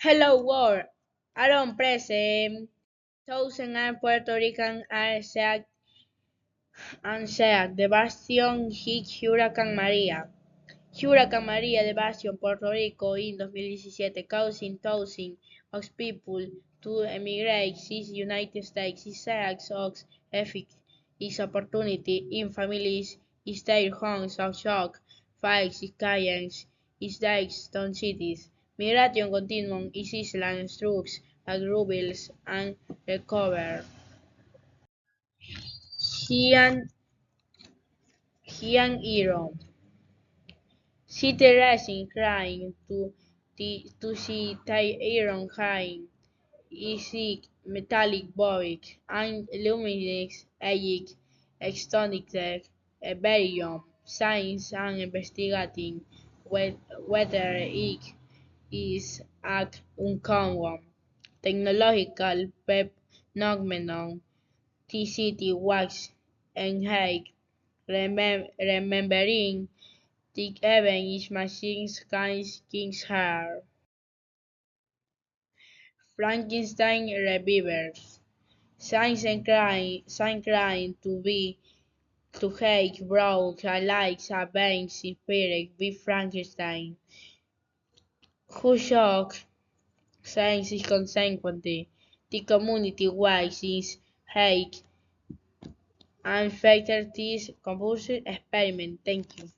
Hello world. Aaron present. Thousand and Puerto Rican Anzac Devastation hit Hurricane Maria. Hurricane Maria devastation Puerto Rico in 2017 causing thousands of people to emigrate to the United States. This acts of effect is opportunity in families is their homes of shock, fights, giants, is their stone cities. Migration continuum is island structures like rebels and recover. Hian Iron. City racing crying to see iron high is metallic boric and luminous aged extonic barium science and investigating whether it is at uncommon technological phenomenon TCT wax and hate remembering the event is Machine King's Heart. Frankenstein Revivers. Sign crying to hate broke like a vein inspired with Frankenstein. Who shock science is consequently the community wise is hate and fatal this compulsive experiment. Thank you.